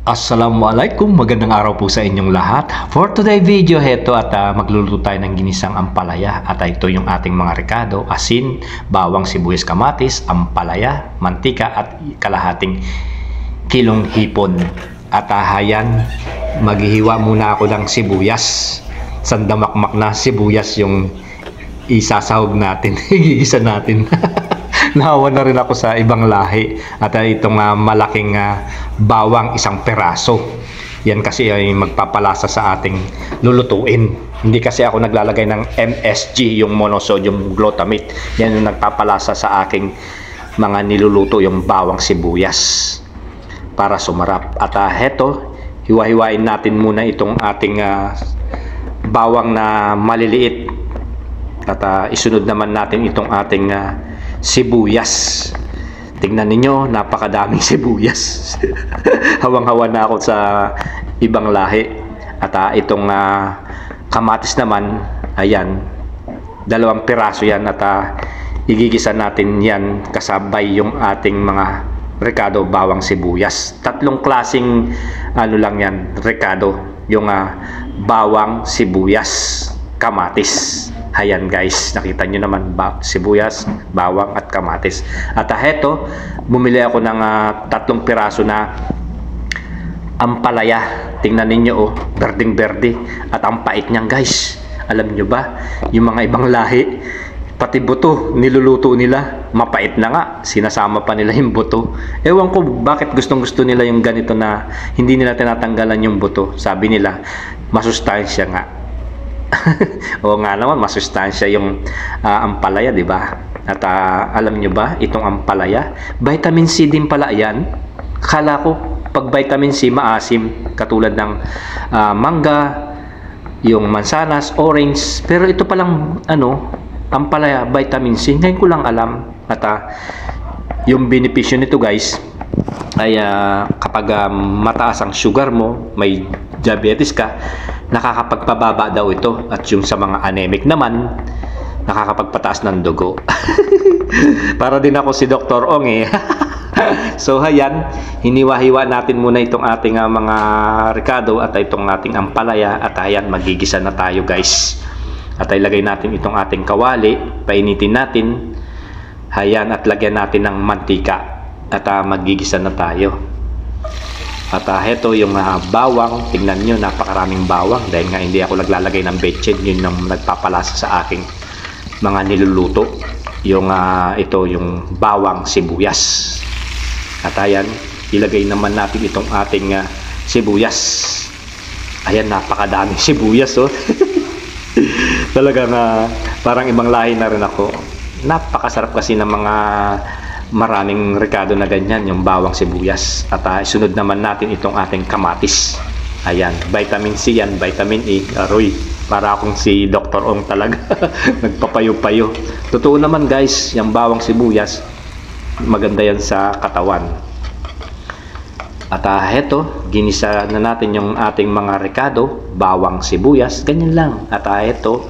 Assalamualaikum, magandang araw po sa inyong lahat. For today video, heto at magluluto tayo ng ginisang ampalaya. At ito yung ating mga rekado: asin, bawang, sibuyas, kamatis, ampalaya, mantika at kalahating kilong hipon. At hayan, maghihiwa muna ako ng sibuyas. Sandamakmak na sibuyas yung isasahog natin, igigisa natin. Nahawa na rin ako sa ibang lahi. At itong malaking bawang, isang peraso. Yan kasi ay magpapalasa sa ating lulutuin. Hindi kasi ako naglalagay ng MSG, yung monosodium glutamate. Yan yung nagpapalasa sa aking mga niluluto, yung bawang, sibuyas, para sumarap. At heto, hiwa-hiwain natin muna itong ating bawang na maliliit. At isunod naman natin itong ating sibuyas. Tingnan ninyo, napakadaming sibuyas. Hawang-hawa na ako sa ibang lahi. At itong kamatis naman, ayan, 2 piraso yan. At igigisa natin yan kasabay yung ating mga rekado, bawang, sibuyas. 3 klaseng lang yan, rekado. Yung bawang, sibuyas, kamatis. Ayan guys, nakita nyo naman, sibuyas, bawang at kamatis. At heto, bumili ako ng 3 piraso na ampalaya. Tingnan ninyo, oh, berdeng-berde. At ang pait niyan guys. Alam nyo ba, yung mga ibang lahi, pati buto, niluluto nila, mapait na nga, sinasama pa nila yung buto. Ewan ko bakit gustong-gusto nila yung ganito na hindi nila tinatanggalan yung buto. Sabi nila, masustansya nga. Oo nga naman, masustansya yung ampalaya, di ba? At alam nyo ba, itong ampalaya, vitamin C din pala yan. Kala ko, pag vitamin C, maasim, katulad ng mangga, yung mansanas, orange. Pero ito palang, ampalaya, vitamin C. Ngayon ko lang alam. At yung benepisyo nito guys, ay kapag mataas ang sugar mo, may diabetes ka, nakakapagpababa daw ito. At yung sa mga anemic naman, nakakapagpataas ng dugo. Para din ako si Dr. Ong eh. So ayan, hiniwa-hiwa natin muna itong ating mga rekado at itong ating ampalaya. At ayan, magigisa na tayo guys. At ilagay natin itong ating kawali, painitin natin. Ayan, at lagyan natin ng mantika. At magigisa na tayo. At heto yung bawang. Tingnan nyo, napakaraming bawang. Dahil nga hindi ako naglalagay ng betchin. Yun ang nagpapalasa sa aking mga niluluto. Yung ito, yung bawang, sibuyas. At ayan, ilagay naman natin itong ating sibuyas. Ayan, napakadaming sibuyas, oh. Talagang parang ibang lahi na rin ako. Napakasarap kasi ng mga maraming rekado na ganyan, yung bawang, sibuyas. At isunod naman natin itong ating kamatis. Ayan, vitamin C yan, vitamin E. Aroy, para akong si Dr. Ong talaga. Nagpapayo-payo. Totoo naman guys, yung bawang, sibuyas, maganda yan sa katawan. At heto, ginisa na natin yung ating mga rekado, bawang, sibuyas, ganyan lang. At heto,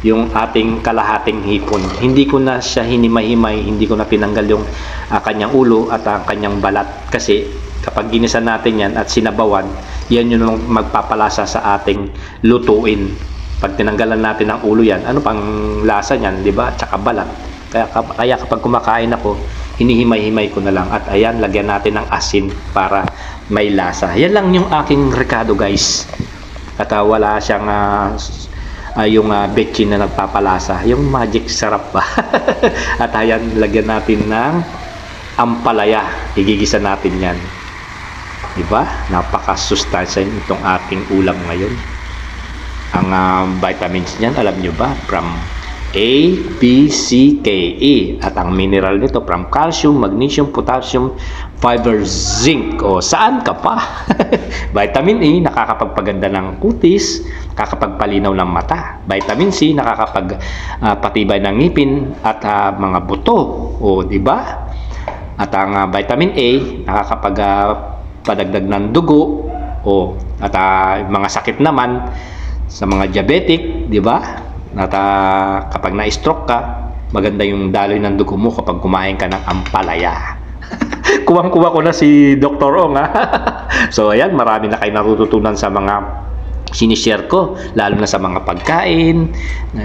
yung ating kalahating hipon. Hindi ko na siya hinimay-himay, hindi ko na tinanggal yung kanyang ulo at ang kanyang balat. Kasi kapag ginisa natin yan at sinabawan, yan yung magpapalasa sa ating lutuin. Pag tinanggalan natin ang ulo yan, ano pang lasa niyan, di ba? Tsaka balat. Kaya kapag kumakain ako, hinihimay-himay ko na lang. At ayan, lagyan natin ng asin para may lasa. Yan lang yung aking rekado guys. At wala siyang yung betchin na nagpapalasa, yung magic sarap ba. At ayan, lagyan natin ng ampalaya, igigisa natin yan, diba? Napakasustansya itong ating ulam ngayon. Ang vitamins niyan, alam nyo ba, from A, B, C, K, E. At ang mineral nito from calcium, magnesium, potassium, fiber, zinc. O saan ka pa? Vitamin E, nakakapagpaganda ng kutis, nakakapagpalinaw ng mata. Vitamin C, nakakapagpatibay ng ngipin at mga buto. O di ba? At ang vitamin A, nakakapagpadagdag ng dugo. O at mga sakit naman sa mga diabetic, di ba? At kapag na-stroke ka, maganda yung daloy ng dugo mo kapag kumain ka ng ampalaya. kuwang-kuwa ko na si Dr. Ong, ha? So, ayan, marami na kayo natututunan sa mga sinishare ko, lalo na sa mga pagkain,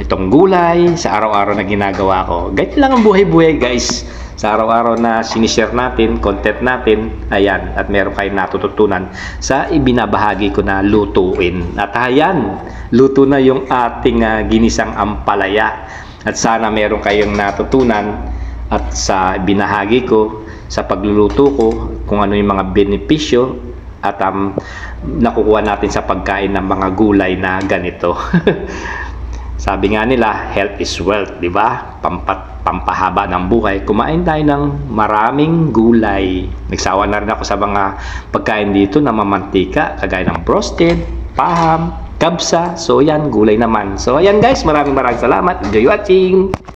itong gulay, sa araw-araw na ginagawa ko. Ganyan lang ang buhay-buhay, guys. Sa araw-araw na sinishare natin, content natin, ayan, at meron kayong natututunan sa ibinabahagi ko na lutuin. At ayan, luto na yung ating ginisang ampalaya. At sana meron kayong natutunan at sa binahagi ko, sa pagluluto ko, kung ano yung mga benepisyo at nakukuha natin sa pagkain ng mga gulay na ganito. Sabi nga nila, health is wealth, di ba? Pampahaba ng buhay. Kumain tayo ng maraming gulay. Nagsawa na rin ako sa mga pagkain dito na mamantika, kagaya ng broasted, paham, kabsa. So yan, gulay naman. So ayan guys, maraming salamat. Enjoy watching!